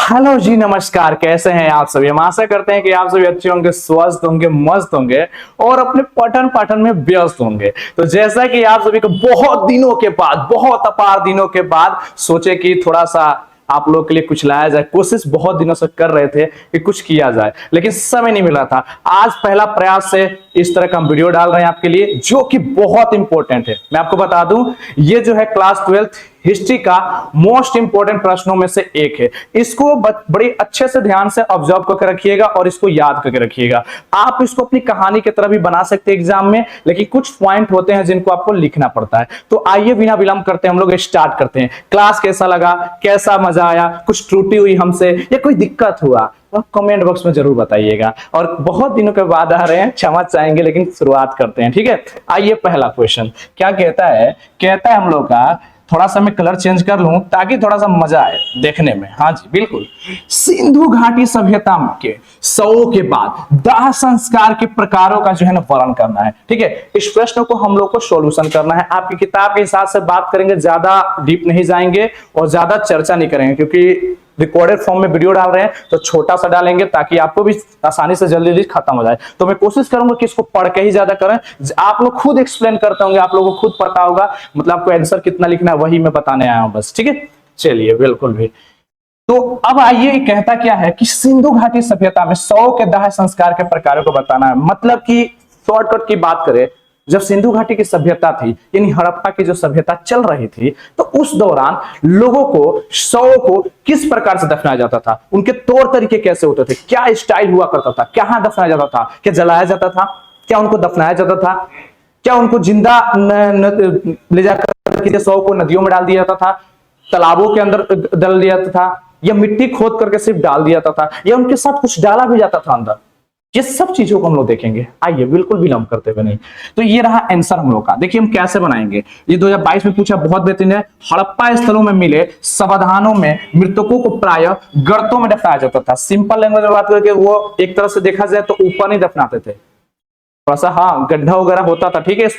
Hello जी, नमस्कार। कैसे हैं आप सभी? हम आशा करते हैं कि आप सभी अच्छे होंगे, स्वस्थ होंगे, मस्त होंगे और अपने पठन पाठन में व्यस्त होंगे। तो जैसा कि आप सभी को बहुत दिनों के बाद, बहुत अपार दिनों के बाद सोचे कि थोड़ा सा आप लोग के लिए कुछ लाया जाए। कोशिश बहुत दिनों से कर रहे थे कि कुछ किया जाए, लेकिन समय नहीं मिला था। आज पहला प्रयास से इस तरह का हम वीडियो डाल रहे हैं आपके लिए, जो कि बहुत इंपॉर्टेंट है। मैं आपको बता दूं, ये जो है क्लास 12th हिस्ट्री का मोस्ट इंपोर्टेंट प्रश्नों में से एक है। इसको बड़े अच्छे से ध्यान से ऑब्जर्व करके रखिएगा और इसको याद करके रखिएगा। आप इसको अपनी कहानी की तरह भी बना सकते हैं एग्जाम में, लेकिन कुछ पॉइंट होते हैं जिनको आपको लिखना पड़ता है। तो आइए बिना विलंब करते हम लोग स्टार्ट करते हैं। क्लास कैसा लगा, कैसा मजा आया, कुछ त्रुटि हुई हमसे या कोई दिक्कत हुआ तो कमेंट बॉक्स में जरूर बताइएगा। और बहुत दिनों के बाद आ रहे हैं, क्षमा चाहेंगे, लेकिन शुरुआत करते हैं, ठीक है। आइए पहला क्वेश्चन क्या कहता है हम लोग का, थोड़ा सा मैं कलर चेंज कर लूं ताकि थोड़ा सा मजा आए देखने में। हाँ जी बिल्कुल, सिंधु घाटी सभ्यता के सौ के बाद दाह संस्कार के प्रकारों का जो है ना वर्णन करना है, ठीक है। इस प्रश्न को हम लोग को सॉल्यूशन करना है। आपकी किताब के हिसाब से बात करेंगे, ज्यादा डीप नहीं जाएंगे और ज्यादा चर्चा नहीं करेंगे, क्योंकि रिकॉर्डेड फॉर्म में वीडियो डाल रहे हैं तो छोटा सा डालेंगे ताकि आपको भी आसानी से जल्दी जल्दी खत्म हो जाए। तो मैं कोशिश करूंगा कि इसको पढ़ के ही ज्यादा करें। आप लोग खुद एक्सप्लेन करते होंगे, आप लोगों को खुद पता होगा, मतलब आपको आंसर कितना लिखना है वही मैं बताने आया हूं बस, ठीक है। चलिए बिल्कुल भी। तो अब आइए, कहता क्या है कि सिंधु घाटी सभ्यता में 100 के दाह संस्कार के प्रकारों को बताना है। मतलब कि शॉर्टकट की बात करें, जब सिंधु घाटी की सभ्यता थी, यानी हड़प्पा की जो सभ्यता चल रही थी, तो उस दौरान लोगों को, शवों को किस प्रकार से दफनाया जाता था, उनके तौर तरीके कैसे होते थे, क्या स्टाइल हुआ करता था, कहां दफनाया जाता था, क्या जलाया जाता था, क्या उनको दफनाया जाता था, क्या उनको जिंदा ले जाकर शव को नदियों में डाल दिया जाता था, तालाबों के अंदर डाल दिया जाता था, या मिट्टी खोद करके सिर्फ डाल दिया जाता था, या उनके साथ कुछ डाला भी जाता था अंदर। ये सब चीजों को हम लोग देखेंगे। आइए बिल्कुल विलंब करते हुए नहीं। तो ये रहा आंसर हम लोग का। देखिए हम कैसे बनाएंगे। ये 2022 में पूछा, बहुत बेहतरीन है। हड़प्पा स्थलों में मिले समाधानों में मृतकों को प्राय गर्तों में दफनाया जाता था। सिंपल लैंग्वेज में बात करके वो एक तरह से देखा जाए तो ऊपर नहीं दफनाते थे, थोड़ा सा हाँ गड्ढा वगैरह होता था, ठीक है,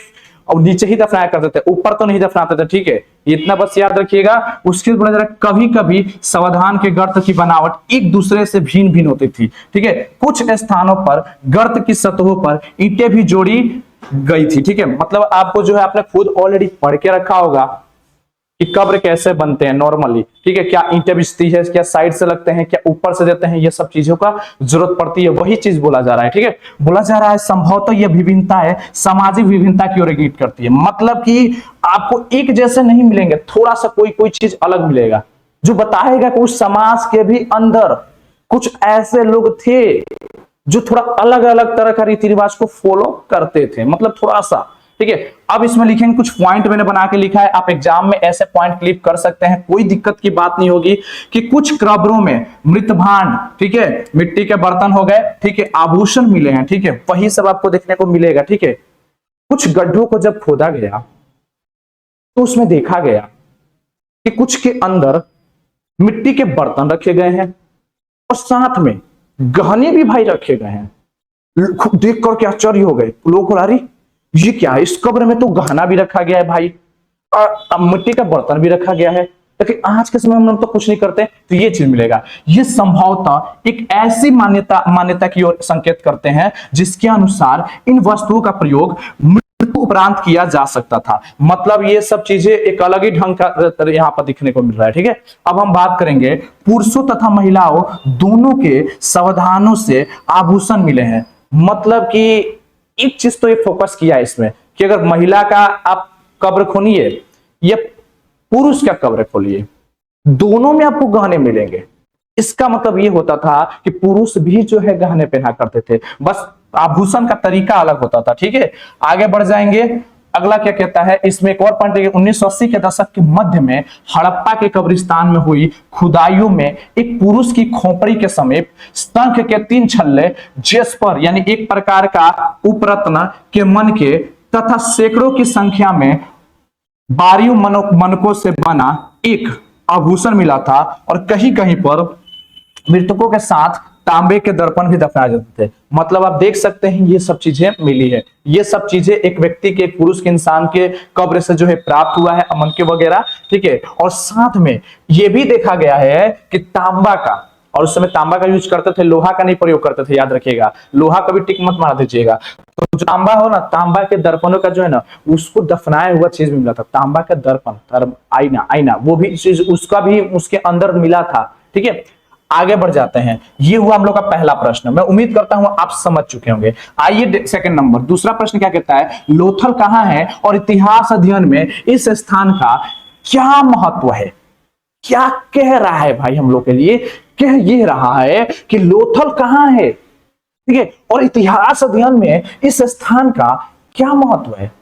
और नीचे ही दफनाया करते थे, ऊपर तो नहीं दफनाते थे, ठीक है। इतना बस याद रखिएगा। उसके बाद जरा कभी कभी समाधान के गर्त की बनावट एक दूसरे से भिन्न भिन्न होती थी, ठीक है। कुछ स्थानों पर गर्त की सतहों पर ईंटें भी जोड़ी गई थी, ठीक है। मतलब आपको जो है आपने खुद ऑलरेडी पढ़ के रखा होगा कि कब्र कैसे बनते हैं नॉर्मली, ठीक है। क्या ईंटें बिछती है, क्या साइड से लगते हैं, क्या ऊपर से देते हैं, ये सब चीजों का जरूरत पड़ती है। वही चीज बोला जा रहा है, ठीक है। बोला जा रहा है संभवतः यह विभिन्नता है सामाजिक विभिन्नता की ओर इंगित करती है। मतलब कि आपको एक जैसे नहीं मिलेंगे, थोड़ा सा कोई कोई चीज अलग मिलेगा, जो बताएगा कि उस समाज के भी अंदर कुछ ऐसे लोग थे जो थोड़ा अलग अलग तरह का रीति रिवाज को फॉलो करते थे, मतलब थोड़ा सा, ठीक है। अब इसमें लिखेंगे, कुछ पॉइंट मैंने बना के लिखा है, आप एग्जाम में ऐसे पॉइंट क्लिप कर सकते हैं, कोई दिक्कत की बात नहीं होगी। कि कुछ कब्रों में मृत भांड, ठीक है, मिट्टी के बर्तन हो गए, ठीक है, आभूषण मिले हैं, ठीक है, वही सब आपको देखने को मिलेगा, ठीक है। कुछ गड्ढों को जब खोदा गया तो उसमें देखा गया कि कुछ के अंदर मिट्टी के बर्तन रखे गए हैं और साथ में गहने भी भाई रखे गए हैं। देख करके आश्चर्य हो गए लोग, अरे ये क्या है, इस कब्र में तो गहना भी रखा गया है भाई, और मिट्टी का बर्तन भी रखा गया है, लेकिन आज के समय में हम तो कुछ नहीं करते। तो ये चीज मिलेगा। ये संभवतः एक ऐसी मान्यता की ओर संकेत करते हैं जिसके अनुसार इन वस्तुओं का प्रयोग मृत्यु उपरांत किया जा सकता था। मतलब ये सब चीजें एक अलग ही ढंग का यहाँ पर दिखने को मिल रहा है, ठीक है। अब हम बात करेंगे, पुरुषों तथा महिलाओं दोनों के सावधानों से आभूषण मिले हैं। मतलब कि एक चीज तो ये फोकस किया है इसमें कि अगर महिला का आप कब्र खोलिए या पुरुष का कब्र खोलिए, दोनों में आपको गहने मिलेंगे। इसका मतलब ये होता था कि पुरुष भी जो है गहने पहना करते थे, बस आभूषण का तरीका अलग होता था, ठीक है। आगे बढ़ जाएंगे। अगला क्या कहता है, इसमें एक और पॉइंट है। 1980 के दशक के मध्य में हड़प्पा के कब्रिस्तान में हुई खुदाइयों में एक पुरुष की खोपड़ी के समीप शंख के 3 छल्ले, जेस्पर यानी एक प्रकार का उपरत्न के मन के, तथा सैकड़ों की संख्या में बारीक मनकों से बना एक आभूषण मिला था। और कहीं कहीं पर मृतकों के साथ तांबे के दर्पण भी दफनाए जाते थे। मतलब आप देख सकते हैं ये सब चीजें मिली है। ये सब चीजें एक व्यक्ति के, एक पुरुष के, इंसान के कब्र से जो है प्राप्त हुआ है, अमन के वगैरह, ठीक है। और साथ में ये भी देखा गया है कि तांबा का और उस समय तांबा का यूज करते थे, लोहा का नहीं प्रयोग करते थे, याद रखिएगा। लोहा कभी टिक मत मार दीजिएगा। तो जो तांबा हो ना, तांबा के दर्पणों का जो है ना, उसको दफनाया हुआ चीज भी मिला था, तांबा का दर्पण, आईना, आईना, वो भी चीज उसका भी उसके अंदर मिला था। ठीक है, आगे बढ़ जाते हैं। ये हुआ हम लोग का पहला प्रश्न, मैं उम्मीद करता हूं आप समझ चुके होंगे। आइए सेकंड नंबर, दूसरा प्रश्न क्या कहता है, लोथल कहां है और इतिहास अध्ययन में इस स्थान का क्या महत्व है। क्या कह रहा है भाई हम लोग के लिए, कह ये रहा है कि लोथल कहां है, ठीक है, और इतिहास अध्ययन में इस स्थान का क्या महत्व है।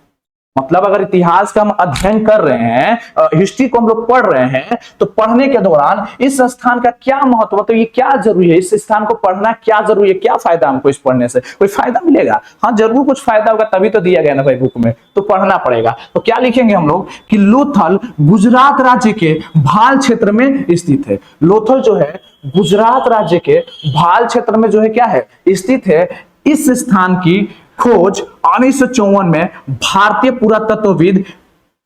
मतलब अगर इतिहास का हम अध्ययन कर रहे हैं, हिस्ट्री को हम लोग पढ़ रहे हैं, तो पढ़ने के दौरान इस स्थान का क्या महत्व, तो ये क्या जरूरी है, इस स्थान को पढ़ना क्या जरूरी है, क्या फायदा हमको इस पढ़ने से, कोई फायदा मिलेगा, हाँ जरूर कुछ फायदा होगा, तभी तो दिया गया ना भाई बुक में, तो पढ़ना पड़ेगा। तो क्या लिखेंगे हम लोग कि लोथल गुजरात राज्य के भाल क्षेत्र में स्थित है। लोथल जो है गुजरात राज्य के भाल क्षेत्र में जो है क्या है, स्थित है। इस स्थान की खोज 1954 में भारतीय पुरातत्वविद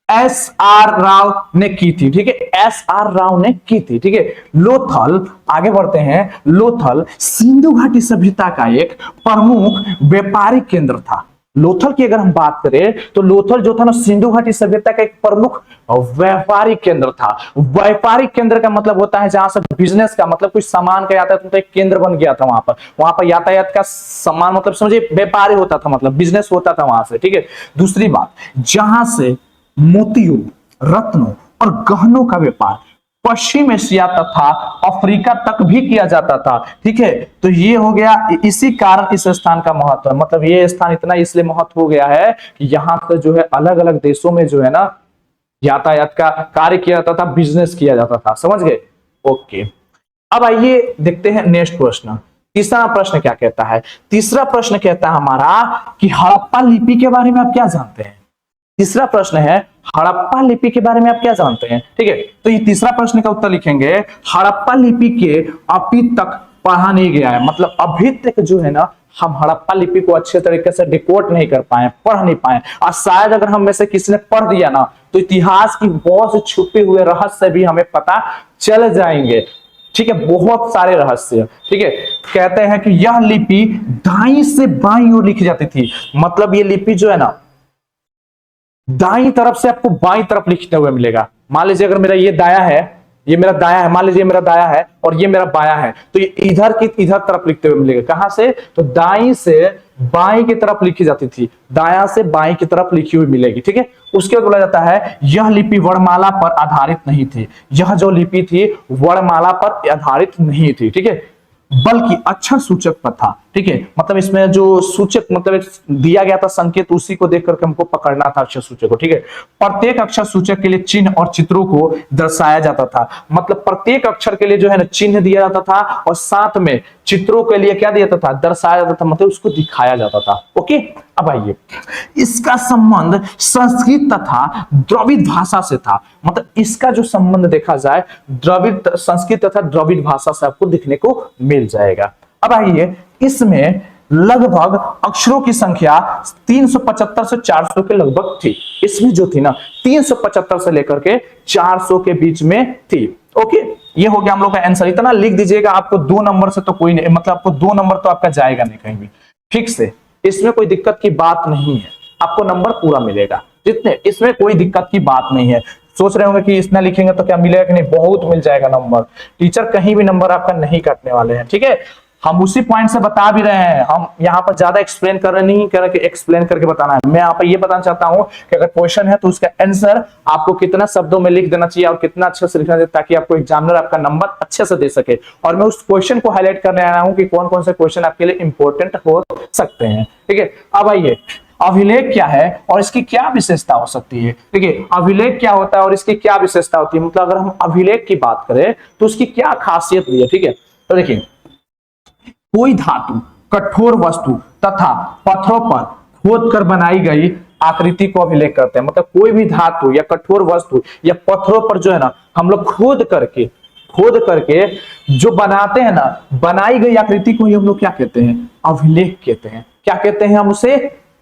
S.R. राव ने की थी। ठीक है, S.R. राव ने की थी। ठीक है, लोथल, आगे बढ़ते हैं, लोथल सिंधु घाटी सभ्यता का एक प्रमुख व्यापारिक केंद्र था। लोथल की अगर हम बात करें तो लोथल जो था ना, सिंधु घाटी सभ्यता का एक प्रमुख व्यापारिक केंद्र था। व्यापारिक केंद्र का मतलब होता है जहां से बिजनेस का मतलब कुछ सामान का यातायात, तो एक केंद्र बन गया था वहां पर यातायात का सामान, मतलब समझिए व्यापार होता था, मतलब बिजनेस होता था वहां से। ठीक है, दूसरी बात, जहां से मोतियों, रत्नों और गहनों का व्यापार पश्चिम एशिया तथा अफ्रीका तक भी किया जाता था। ठीक है, तो ये हो गया, इसी कारण इस स्थान का महत्व है, मतलब ये स्थान इतना इसलिए महत्व हो गया है कि यहाँ पर जो है अलग अलग देशों में जो है ना यातायात का कार्य किया जाता था, बिजनेस किया जाता था। समझ गए? ओके, अब आइए देखते हैं नेक्स्ट प्रश्न। तीसरा प्रश्न क्या कहता है, तीसरा प्रश्न कहता है हमारा कि हड़प्पा लिपि के बारे में आप क्या जानते हैं। तीसरा प्रश्न है हड़प्पा लिपि के बारे में आप क्या जानते हैं। ठीक है, तो ये तीसरा प्रश्न का उत्तर लिखेंगे, हड़प्पा लिपि के अभी तक पढ़ा नहीं गया है, मतलब अभी तक जो है ना हम हड़प्पा लिपि को अच्छे तरीके से डिकोड नहीं कर पाए, पढ़ नहीं पाए, और शायद अगर हम में से किसी ने पढ़ दिया ना तो इतिहास की बहुत से छुपे हुए रहस्य भी हमें पता चल जाएंगे। ठीक है, बहुत सारे रहस्य। ठीक है, कहते हैं कि यह लिपि दाईं से बाईं ओर लिखी जाती थी, मतलब ये लिपि जो है ना दाईं तरफ से आपको बाईं तरफ लिखते हुए मिलेगा। मान लीजिए अगर मेरा ये दाया है, ये मेरा दाया है, मान लीजिए मेरा दाया है और ये मेरा बाया है, तो ये इधर की इधर तरफ लिखते हुए मिलेगा। कहां से, तो दाईं से बाईं की तरफ लिखी जाती थी, दाया से बाईं की तरफ लिखी हुई मिलेगी। ठीक है, उसके बाद बोला जाता है यह लिपि वर्णमाला पर आधारित नहीं थी, यह जो लिपि थी वर्णमाला पर आधारित नहीं थी। ठीक है, बल्कि अक्षर सूचक पर था। ठीक है, मतलब इसमें जो सूचक मतलब दिया गया था संकेत, उसी को देख करके हमको पकड़ना था अक्षर सूचक को। ठीक है, प्रत्येक अक्षर सूचक के लिए चिन्ह और चित्रों को दर्शाया जाता था, मतलब प्रत्येक अक्षर के लिए जो है ना चिन्ह दिया जाता था और साथ में चित्रों के लिए क्या दिया जाता था, दर्शाया जाता था, मतलब उसको दिखाया जाता था। ओके, अब आइए, इसका संबंध संस्कृत तथा द्रविड़ भाषा से था, मतलब इसका जो संबंध देखा जाए द्रविड़, संस्कृत तथा द्रविड़ भाषा से आपको दिखने को मिल जाएगा। अब आइए, इसमें लगभग अक्षरों की संख्या 375 से 400 के लगभग थी। इसमें जो थी ना 375 से लेकर के 400 के बीच में थी। ओके, ये हो गया हम लोग का आंसर। इतना लिख दीजिएगा, आपको 2 नंबर से तो कोई नहीं, मतलब आपको 2 नंबर तो आपका जाएगा नहीं कहीं भी, फिक्स है, इसमें कोई दिक्कत की बात नहीं है, आपको नंबर पूरा मिलेगा जितने, इसमें कोई दिक्कत की बात नहीं है। सोच रहे होंगे कि इतना लिखेंगे तो क्या मिलेगा कि नहीं, बहुत मिल जाएगा नंबर, टीचर कहीं भी नंबर आपका नहीं काटने वाले हैं। ठीक है, हम उसी पॉइंट से बता भी रहे हैं, हम यहाँ पर ज्यादा एक्सप्लेन कर रहे नहीं कर रहे, एक्सप्लेन करके बताना है। मैं यहाँ पर ये बताना चाहता हूँ कि अगर क्वेश्चन है तो उसका आंसर आपको कितना शब्दों में लिख देना चाहिए और कितना अच्छे से लिखना चाहिए, ताकि आपको एग्जामिनर आपका नंबर अच्छे से दे सके। और मैं उस क्वेश्चन को हाईलाइट करने आया हूँ कि कौन कौन से क्वेश्चन आपके लिए इंपॉर्टेंट हो सकते हैं। ठीक है, अब आइए, अभिलेख क्या है और इसकी क्या विशेषता हो सकती है। देखिए, अभिलेख क्या होता है और इसकी क्या विशेषता होती है, मतलब अगर हम अभिलेख की बात करें तो उसकी क्या खासियत भी है। ठीक है, तो देखिए, कोई धातु, कठोर वस्तु तथा पत्थरों पर खोद कर बनाई गई आकृति को अभिलेख करते हैं, मतलब कोई भी धातु या कठोर वस्तु या पत्थरों पर जो है ना हम लोग खोद करके जो बनाते हैं ना, बनाई गई आकृति को ही हम लोग क्या कहते हैं, अभिलेख कहते हैं। क्या कहते हैं हम उसे,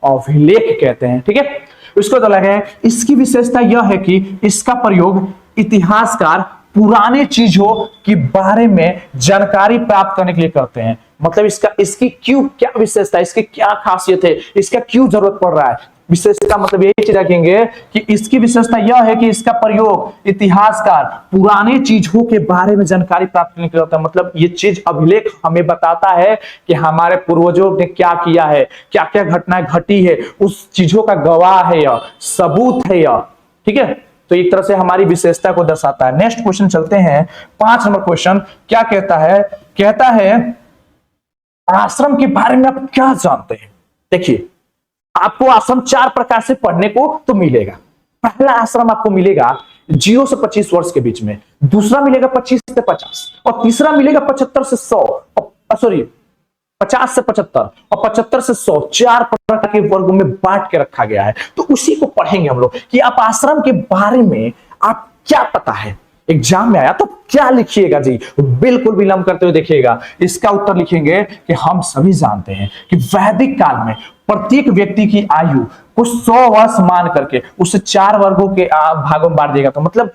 अभिलेख कहते हैं। ठीक है, इसको तो लगे, इसकी विशेषता यह है कि इसका प्रयोग इतिहासकार पुराने चीजों के बारे में जानकारी प्राप्त करने के लिए करते हैं। मतलब इसकी क्यों क्या विशेषता है, इसकी क्या खासियत है, इसका क्यों जरूरत पड़ रहा है। विशेषता मतलब यही चीज रखेंगे कि इसकी विशेषता यह है कि इसका प्रयोग इतिहासकार पुराने चीजों के बारे में जानकारी प्राप्त करने के लिए होता है। मतलब ये चीज अभिलेख हमें बताता है कि हमारे पूर्वजों ने क्या किया है, क्या क्या घटनाएं घटी है, उस चीजों का गवाह है यह, सबूत है यह। ठीक है, तो एक तरह से हमारी विशेषता को दर्शाता है। नेक्स्ट क्वेश्चन चलते हैं, 5 नंबर क्वेश्चन क्या कहता है। कहता है आश्रम के बारे में आप क्या जानते हैं। देखिए, आपको आश्रम 4 प्रकार से पढ़ने को तो मिलेगा। पहला आश्रम आपको मिलेगा 0 से 25 वर्ष के बीच में, दूसरा मिलेगा 25 से 50, और तीसरा मिलेगा 75 से 100, सॉरी 50 से 75 और 75 से 100, 4 प्रकार के वर्गों में बांट के रखा गया है। तो उसी को पढ़ेंगे हम लोग कि आप आश्रम के बारे में आप क्या पता है। एग्जाम में आया तो क्या लिखिएगा जी, बिल्कुल विलंब करते हुए देखिएगा। इसका उत्तर लिखेंगे कि हम सभी जानते हैं कि वैदिक काल में प्रत्येक व्यक्ति की आयु को 100 वर्ष मान करके उसे 4 वर्गों के भागों में बांट दिया। तो मतलब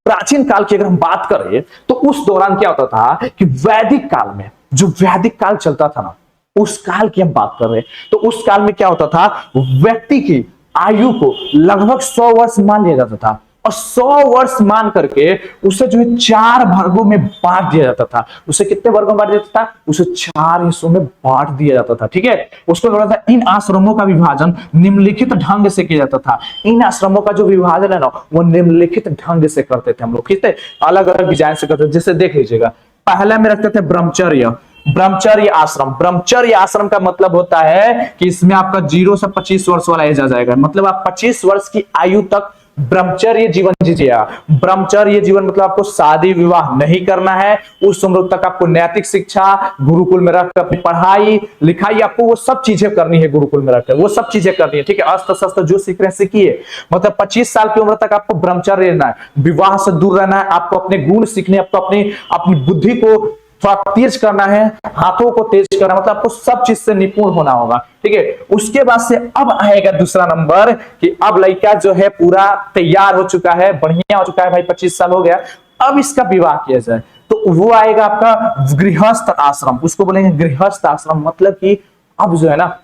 प्राचीन काल की अगर हम बात करें तो उस दौरान क्या होता था कि वैदिक काल में, जो वैदिक काल चलता था ना, उस काल की हम बात कर रहे हैं, तो उस काल में क्या होता था, व्यक्ति की आयु को लगभग 100 वर्ष मान लिया जाता था, और 100 वर्ष मान करके उसे जो है 4 भागों में बांट दिया जाता था। उसे कितने वर्गों में बांट दिया जाता था, उसे 4 हिस्सों में बांट दिया जाता था। ठीक है, उसको बोला था इन आश्रमों का विभाजन निम्नलिखित ढंग से किया जाता था। इन आश्रमों का जो विभाजन है ना, वो निम्नलिखित ढंग से करते थे हम लोग। ठीक है, अलग अलग डिजाइन से करते थे। जैसे देख लीजिएगा, पहला में रखते थे ब्रह्मचर्य। ब्रह्मचर्य आश्रम, ब्रह्मचर्य आश्रम का मतलब होता है कि इसमें आपका 0 से 25 वर्ष वाला एज आ जाएगा। मतलब आप 25 वर्ष की आयु तक ब्रह्मचर्य जीवन जीजिएगा। ब्रह्मचर्य जीवन मतलब आपको शादी विवाह नहीं करना है। उस उम्र तक आपको नैतिक शिक्षा गुरुकुल में रखकर अपनी पढ़ाई लिखाई, आपको वो सब चीजें करनी है। गुरुकुल में रखकर वो सब चीजें करनी है। ठीक है, अस्त्र शस्त्र जो सीख रहे हैं सीखिए। मतलब 25 साल की उम्र तक आपको ब्रह्मचर्य रहना है, विवाह से दूर रहना है, आपको अपने गुण सीखने, आपको अपनी बुद्धि को थोड़ा तेज करना है, हाथों को तेज करना, मतलब आपको सब चीज से निपुण होना होगा। ठीक है, उसके बाद से अब आएगा दूसरा नंबर कि अब लड़का जो है पूरा तैयार हो चुका है, बढ़िया हो चुका है भाई, 25 साल हो गया, अब इसका विवाह किया जाए, तो वो आएगा आपका गृहस्थ आश्रम। उसको बोलेंगे गृहस्थ आश्रम। मतलब कि अब जो है ना,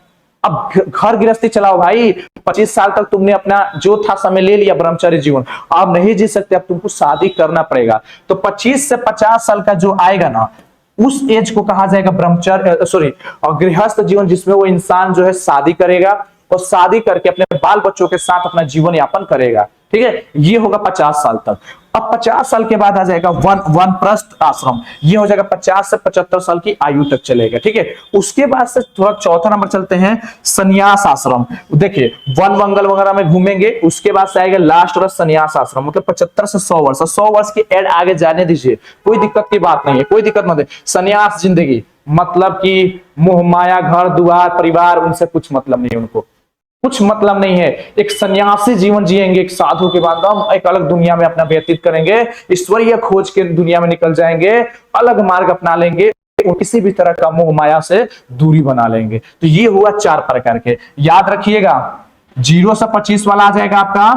अब घर गृहस्थी चलाओ भाई। 25 साल तक तुमने अपना जो था समय ले लिया ब्रह्मचर्य जीवन, अब नहीं जी सकते, अब तुमको शादी करना पड़ेगा। तो 25 से 50 साल का जो आएगा ना, उस एज को कहा जाएगा ब्रह्मचर्य, सॉरी, और गृहस्थ जीवन, जिसमें वो इंसान जो है शादी करेगा और शादी करके अपने बाल बच्चों के साथ अपना जीवन यापन करेगा। ठीक है, ये होगा 50 साल तक। अब 50 साल के बाद आ जाएगा वानप्रस्थ आश्रम। ये हो जाएगा 50 से 75 साल की आयु तक चलेगा। ठीक है, उसके बाद से थोड़ा चौथा नंबर चलते हैं, संन्यास आश्रम। देखिए, वन मंगल वगैरह में घूमेंगे। उसके बाद से आएगा लास्ट वाला संन्यास आश्रम, मतलब 75 से 100 वर्ष। 100 वर्ष की एड आगे जाने दीजिए, कोई दिक्कत की बात नहीं है, कोई दिक्कत मत है। संन्यास जिंदगी मतलब कि मोह माया, घर द्वार परिवार, उनसे कुछ मतलब नहीं, उनको कुछ मतलब नहीं है। एक सन्यासी जीवन जिएंगे, एक साधु के बाद हम एक अलग दुनिया में अपना व्यतीत करेंगे, ईश्वरीय खोज के दुनिया में निकल जाएंगे, अलग मार्ग अपना लेंगे, किसी भी तरह का मोह माया से दूरी बना लेंगे। तो ये हुआ 4 प्रकार के, याद रखिएगा। 0 से 25 वाला आ जाएगा आपका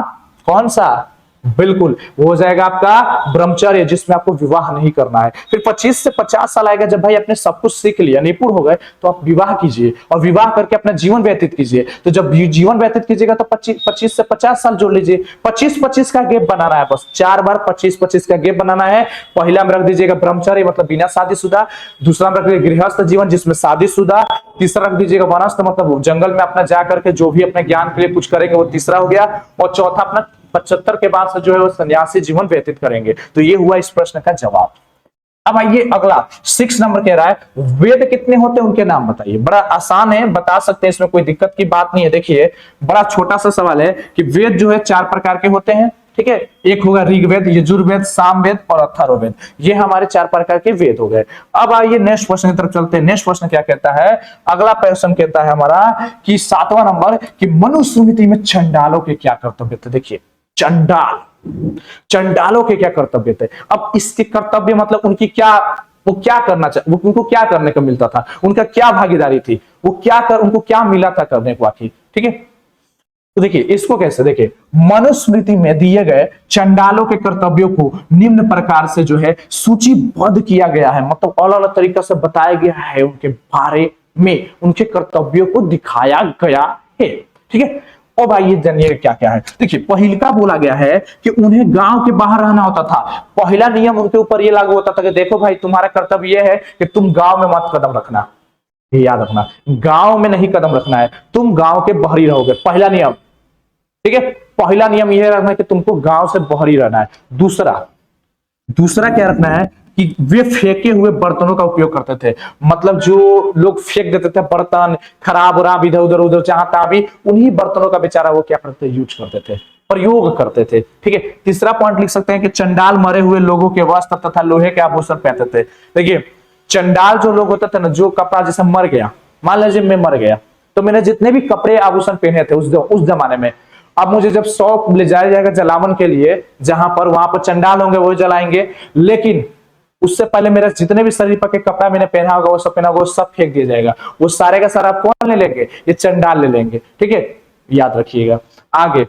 कौन सा, बिल्कुल वो हो जाएगा आपका ब्रह्मचर्य, जिसमें आपको विवाह नहीं करना है। फिर 25 से 50 साल आएगा, जब भाई आपने सब कुछ सीख लिया, निपुण हो गए, तो आप विवाह कीजिए और विवाह करके अपना जीवन व्यतीत कीजिए। तो जब जीवन व्यतीत कीजिएगा तो 25 से 50 साल जोड़ लीजिए। 25-25 का गैप बनाना है, बस 4 बार 25-25 का गैप बनाना है। पहला में रख दीजिएगा ब्रह्मचर्य, मतलब बिना शादीशुदा। दूसरा में रख दीजिएगा गृहस्थ जीवन, जिसमें शादीशुदा। तीसरा रख दीजिएगा वनस्थ, मतलब जंगल में अपना जा करके जो भी अपने ज्ञान के लिए कुछ करेंगे, वो तीसरा हो गया। और चौथा अपना 75 के बाद से जो है वो सन्यासी जीवन व्यतीत करेंगे। तो ये हुआ इस प्रश्न का जवाब। अब आइए अगला 6 नंबर कह रहा है, वेद कितने होते हैं उनके नाम बताइए। बड़ा आसान है, बता सकते हैं, इसमें कोई दिक्कत की बात नहीं है। देखिए, बड़ा छोटा सा सवाल है कि वेद जो है 4 प्रकार के होते हैं। ठीक है, एक होगा ऋग्वेद, यजुर्वेद, सामवेद और अथर्ववेद। ये हमारे 4 प्रकार के वेद हो गए। अब आइए नेक्स्ट क्वेश्चन की तरफ चलते हैं। नेक्स्ट क्वेश्चन क्या कहता है, अगला क्वेश्चन कहता है हमारा कि 7वां नंबर कि मनुस्मृति में चंडालों के क्या कर्तव्य थे। देखिए, चंडालों के क्या कर्तव्य थे। अब इसके कर्तव्य मतलब उनकी क्या, वो क्या करना चाहिए, उनको क्या करने को मिलता था, उनका क्या भागीदारी थी, वो क्या कर, उनको क्या मिला था करने को आखिर। ठीक है, तो देखिए इसको कैसे, देखिए मनुस्मृति में दिए गए चंडालों के कर्तव्यों को निम्न प्रकार से जो है सूचीबद्ध किया गया है, मतलब अलग अलग तरीका से बताया गया है, उनके बारे में उनके कर्तव्यों को दिखाया गया है। ठीक है, अब आइए जानिए क्या क्या है। देखिए पहिलका बोला गया है कि उन्हें गांव के बाहर रहना होता था। पहला नियम उनके ऊपर यह लागू होता था कि देखो भाई तुम्हारा कर्तव्य यह है कि तुम गांव में मत कदम रखना, याद रखना गांव में नहीं कदम रखना है, तुम गांव के बाहरी रहोगे, पहला नियम। ठीक है, पहला नियम यह रखना है कि तुमको गांव से बाहरी रहना है। दूसरा दूसरा क्या रखना है कि वे फेंके हुए बर्तनों का उपयोग करते थे, मतलब जो लोग फेंक देते थे बर्तन खराब उराब इधर उधर उधर जहां तहां भी, उन्हीं बर्तनों का बेचारा वो क्या करते थे, यूज करते थे, प्रयोग करते थे। ठीक है, तीसरा पॉइंट लिख सकते हैं कि चंडाल मरे हुए लोगों के वस्त्र तथा लोहे के आभूषण पहनते थे। देखिए चंडाल जो लोग होते थे ना, जो कपड़ा जैसे मर गया, मान लीजिए मैं मर गया तो मैंने जितने भी कपड़े आभूषण पहने थे उस जमाने में, अब मुझे जब शौक ले जाया जाएगा जलावन के लिए, जहां पर वहां पर चंडाल होंगे वो जलाएंगे, लेकिन उससे पहले मेरा जितने भी शरीर पर के कपड़ा मैंने पहना होगा वो सब पहना होगा वो सब फेंक दिया जाएगा। वो सारे का सारा कौन ले लेंगे, ये चंडाल ले लेंगे। ठीक है, याद रखिएगा। आगे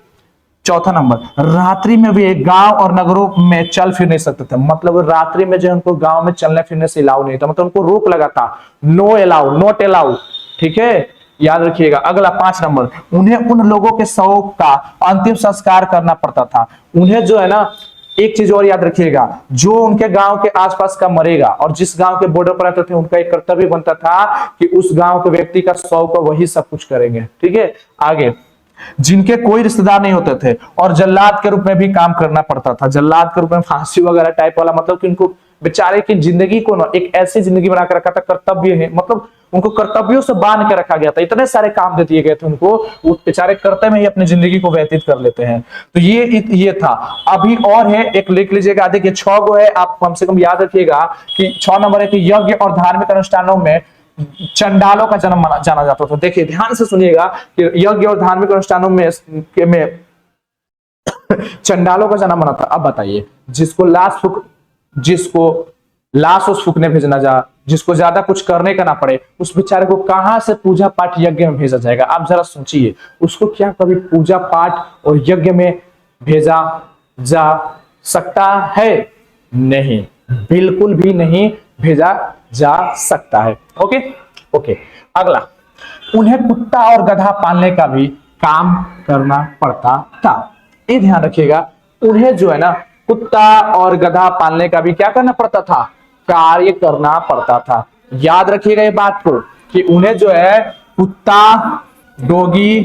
चौथा नंबर, रात्रि में भी गांव और नगरों में चल फिर नहीं सकते थे, मतलब रात्रि में जो उनको गांव में चलने फिरने से अलाउ नहीं था, मतलब उनको रोक लगा था, नो अलाउ, नॉट अलाउ। ठीक है, याद रखिएगा। अगला 5 नंबर, उन्हें उन लोगों के शव का अंतिम संस्कार करना पड़ता था। उन्हें जो है ना, एक चीज और याद रखिएगा, जो उनके गांव के आसपास का मरेगा और जिस गांव के बॉर्डर पर रहते थे, उनका एक कर्तव्य बनता था कि उस गांव के व्यक्ति का शव का वही सब कुछ करेंगे। ठीक है, आगे जिनके कोई रिश्तेदार नहीं होते थे और जल्लाद के रूप में भी काम करना पड़ता था, जल्लाद के रूप में फांसी वगैरह टाइप वाला, मतलब कि उनको बेचारे की जिंदगी को ना एक ऐसी जिंदगी बना कर रखा था, कर्तव्य है, मतलब उनको कर्तव्यों से बांध के रखा गया था, इतने सारे काम दे दिए गए थे उनको, वो बेचारे कर्तव्य में ही अपनी जिंदगी को व्यतीत कर लेते हैं। तो ये था। अभी और है, एक लिख लीजिएगा, देखिए 6 गो है, आप कम से कम याद रखिएगा कि 6 नंबर है कि यज्ञ और धार्मिक अनुष्ठानों में चंडालों का जन्म जाना जाता था। देखिए ध्यान से सुनिएगा कि यज्ञ और धार्मिक अनुष्ठानों में चंडालों का जन्म बना था। अब बताइए, जिसको लाश उस फूकने भेजना जा, जिसको ज्यादा कुछ करने का ना पड़े, उस बेचारे को कहां से पूजा पाठ यज्ञ में भेजा जाएगा? आप जरा सोचिए, उसको क्या कभी पूजा पाठ और यज्ञ में भेजा जा सकता है? नहीं, बिल्कुल भी नहीं भेजा जा सकता है। ओके ओके, अगला, उन्हें कुत्ता और गधा पालने का भी काम करना पड़ता था। ये ध्यान रखिएगा, उन्हें जो है ना कुत्ता और गधा पालने का भी क्या करना पड़ता था, कार्य करना पड़ता था। याद रखिएगा ये बात को कि उन्हें जो है कुत्ता, डॉगी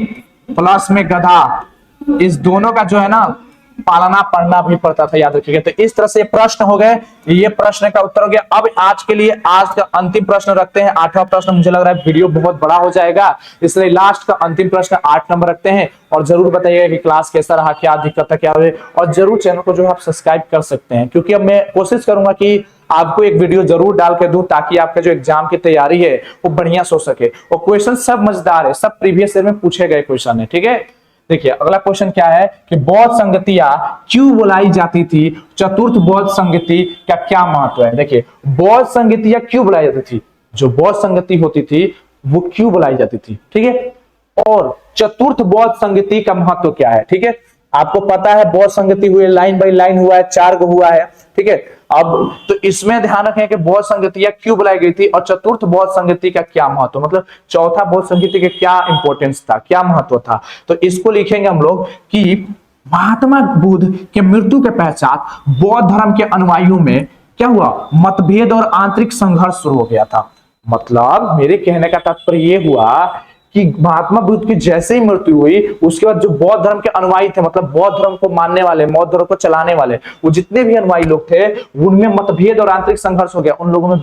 प्लस में गधा, इस दोनों का जो है ना पालना पड़ना भी पड़ता था। याद रखिएगा। तो इस तरह से प्रश्न हो गए, ये प्रश्न का उत्तर हो गया। अब आज के लिए आज का अंतिम प्रश्न रखते हैं, 8वां प्रश्न। मुझे लग रहा है वीडियो बहुत बड़ा हो जाएगा, इसलिए लास्ट का अंतिम प्रश्न 8 नंबर रखते हैं। और जरूर बताइएगा कि क्लास कैसा रहा, क्या दिक्कत था, क्या हुई, और जरूर चैनल को जो है आप सब्सक्राइब कर सकते हैं, क्योंकि अब मैं कोशिश करूंगा कि आपको एक वीडियो जरूर डाल के दूं, ताकि आपका जो एग्जाम की तैयारी है वो बढ़िया से हो सके। और क्वेश्चन सब मजेदार है, सब प्रीवियस ईयर में पूछे गए क्वेश्चन है। ठीक है, देखिए अगला क्वेश्चन क्या है कि बौद्ध संगतियां क्यों बुलाई जाती थी? चतुर्थ बौद्ध संगति का क्या महत्व है? देखिए बौद्ध संगतियां क्यों बुलाई जाती थी, जो बौद्ध संगति होती थी वो क्यों बुलाई जाती थी? ठीक है, और चतुर्थ बौद्ध संगति का महत्व क्या है? ठीक है, आपको पता है बौद्ध संगति हुई, लाइन बाई लाइन हुआ है, 4 गो हुआ है। ठीक है, अब तो इसमें ध्यान रखें कि बौद्ध संगतियां क्यों बुलाई गई थी और चतुर्थ बौद्ध संगति का क्या महत्व, मतलब चौथा बौद्ध संगति का क्या इंपॉर्टेंस था, क्या महत्व था। तो इसको लिखेंगे हम लोग कि महात्मा बुद्ध के मृत्यु के पश्चात बौद्ध धर्म के अनुयायियों में क्या हुआ, मतभेद और आंतरिक संघर्ष शुरू हो गया था। मतलब मेरे कहने का तात्पर्य यह हुआ कि महात्मा बुद्ध की जैसे ही मृत्यु हुई, उसके बाद जो बौद्ध धर्म के अनुयायी थे, मतलब बौद्ध धर्म को मानने वाले, बौद्ध धर्म को चलाने वाले, वो जितने भी अनुयायी लोग थे, उनमें मतभेद और आंतरिक संघर्ष हो गया। उन लोगों में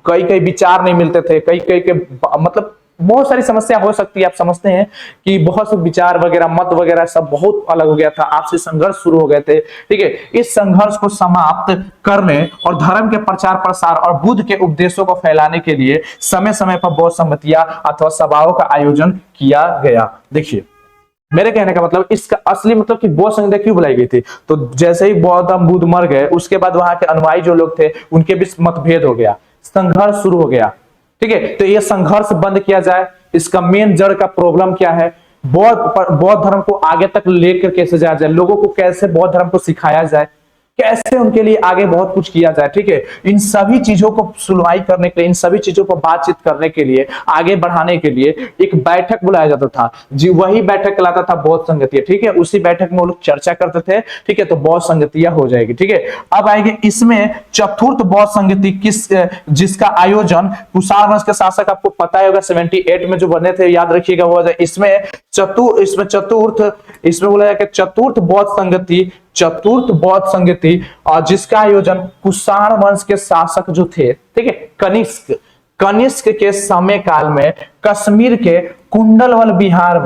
कई विचार नहीं मिलते थे, कई के मतलब बहुत सारी समस्या हो सकती है। आप समझते हैं कि बहुत से विचार वगैरह, मत वगैरह सब बहुत अलग हो गया था, आपसी संघर्ष शुरू हो गए थे। ठीक है, इस संघर्ष को समाप्त करने और धर्म के प्रचार प्रसार और बुद्ध के उपदेशों को फैलाने के लिए समय समय पर बौद्ध समितियां अथवा सभाओं का आयोजन किया गया। देखिए मेरे कहने का मतलब, इसका असली मतलब कि बौद्ध संगतियां क्यों बुलाई गई थी, तो जैसे ही गौतम बुद्ध मर गए, उसके बाद वहां के अनुयायी जो लोग थे उनके बीच मतभेद हो गया, संघर्ष शुरू हो गया। ठीक है, तो ये संघर्ष बंद किया जाए, इसका मेन जड़ का प्रॉब्लम क्या है, बौद्ध धर्म को आगे तक लेकर कैसे जाया जाए, लोगों को कैसे बौद्ध धर्म को सिखाया जाए, कैसे उनके लिए आगे बहुत कुछ किया जाए, ठीक है। इन सभी चीजों को सुनवाई करने के लिए, इन सभी चीजों को बातचीत करने के लिए, आगे बढ़ाने के लिए एक बैठक बुलाया जाता था जी, वही बैठक कहलाता था बौद्ध संगतिया, ठीक है। उसी बैठक में वो लोग चर्चा करते थे, ठीक है, तो बौद्ध संगतिया हो जाएगी, ठीक है। अब आएगी इसमें चतुर्थ बौद्ध संगति जिसका आयोजन कुषाण वंश के शासक, आपको पता होगा 78 में जो बने थे, याद रखिएगा, हुआ जाए। इसमें बोला जाए कि चतुर्थ बौद्ध संगति, और जिसका आयोजन कुषाण वंश के शासक जो थे, ठीक है, कनिष्क के समय काल में कश्मीर के कुंडलवल बिहार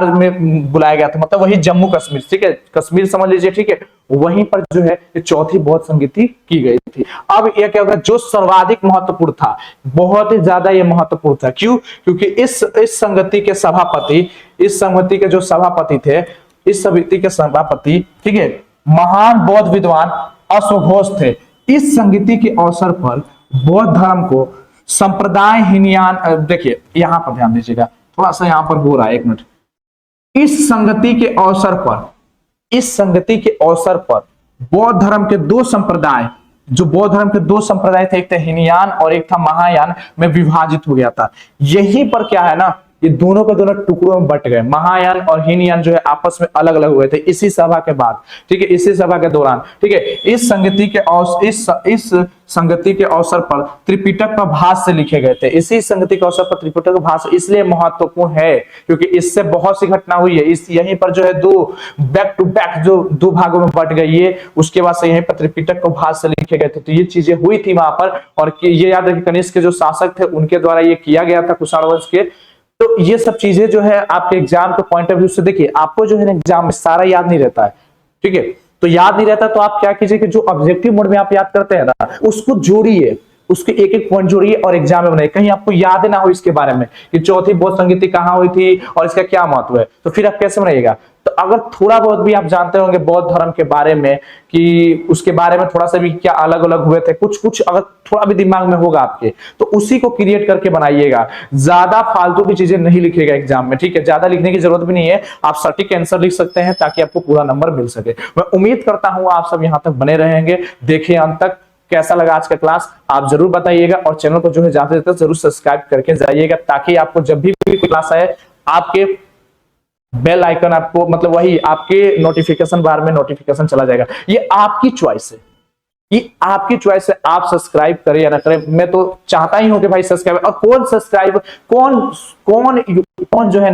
में बुलाया गया था, मतलब वही जम्मू कश्मीर, ठीक है, कश्मीर समझ लीजिए, ठीक है, वहीं पर जो है चौथी बौद्ध संगति की गई थी। अब यह क्या होगा, जो सर्वाधिक महत्वपूर्ण था, बहुत ही ज्यादा ये महत्वपूर्ण था, क्यों? क्योंकि इस संगति के सभापति, इस समिति के जो सभापति थे, इस समिति के सभापति, ठीक है, महान बौद्ध विद्वान अश्वघोष थे। इस संगति के अवसर पर बौद्ध धर्म को संप्रदाय हीनयान, देखिए यहां पर ध्यान दीजिएगा, थोड़ा सा यहां पर हो रहा है, एक मिनट। इस संगति के अवसर पर बौद्ध धर्म के दो संप्रदाय, थे, एक था हीनयान और एक था महायान, में विभाजित हो गया था। यहीं पर क्या है ना, ये दोनों के दोनों टुकड़ों में बट गए। महायान और हीनयान जो है आपस में अलग अलग हुए थे इसी सभा के बाद, ठीक है, इसी सभा के दौरान, ठीक है। इस संगति के अवसर पर त्रिपिटक पर भाष्य लिखे गए थे। इसी संगति के अवसर पर त्रिपिटक का भाष्य इसलिए महत्वपूर्ण है क्योंकि इससे बहुत सी घटना हुई है। यहीं पर जो है दो बैक टू बैक जो दो भागों में बट गई है, उसके बाद से यहीं पर त्रिपिटक को भाष्य लिखे गए थे। तो ये चीजें हुई थी वहां पर, और ये याद रखिए कनिष्क के जो शासक थे उनके द्वारा ये किया गया था, कुषाण वंश के। तो ये सब चीजें जो है आपके एग्जाम के पॉइंट ऑफ व्यू से, देखिए आपको जो है एग्जाम में सारा याद नहीं रहता है, ठीक है। तो याद नहीं रहता तो आप क्या कीजिए कि जो ऑब्जेक्टिव मोड में आप याद करते हैं ना, उसको जोड़िए, उसके एक एक पॉइंट जोड़िए और एग्जाम में बनाइए। कहीं आपको याद ना हो इसके बारे में कि चौथी बौद्ध संगति कहाँ हुई थी और इसका क्या महत्व है, तो फिर आप कैसे बनाइएगा। तो अगर थोड़ा बहुत भी आप जानते होंगे बौद्ध धर्म के बारे में कि उसके बारे में थोड़ा सा भी क्या अलग अलग हुए थे, कुछ अगर थोड़ा भी दिमाग में होगा आपके, तो उसी को क्रिएट करके बनाइएगा। ज्यादा फालतू की चीजें नहीं लिखिएगा एग्जाम में, ठीक है। ज्यादा लिखने की जरूरत भी नहीं है, आप सटीक आंसर लिख सकते हैं ताकि आपको पूरा नंबर मिल सके। मैं उम्मीद करता हूं आप सब यहां तक बने रहेंगे। देखिए अंत तक, कैसा लगा आज का क्लास आप जरूर बताइएगा, और चैनल को जो है ज्यादा से ज्यादा जरूर सब्सक्राइब करके जाइएगा ताकि आपको जब भी क्लास आए आपके बेल आइकन, आपको मतलब वही आपके नोटिफिकेशन बार में नोटिफिकेशन चला जाएगा। ये आपकी चॉइस है, ये आपकी चॉइस है, आप सब्सक्राइब करें या ना करें। मैं तो चाहता ही हूं कि भाई सब्सक्राइब, और कौन जो है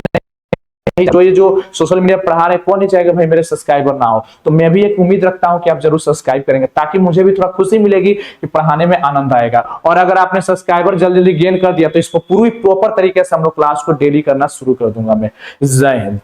जो ये जो सोशल मीडिया पढ़ा रहे, कौन नहीं चाहेगा भाई मेरे सब्सक्राइबर ना हो। तो मैं भी एक उम्मीद रखता हूं कि आप जरूर सब्सक्राइब करेंगे ताकि मुझे भी थोड़ा खुशी मिलेगी कि पढ़ाने में आनंद आएगा। और अगर आपने सब्सक्राइबर जल्दी जल्दी गेन कर दिया तो इसको पूरी प्रॉपर तरीके से हम लोग क्लास को डेली करना शुरू कर दूंगा मैं। जय हिंद।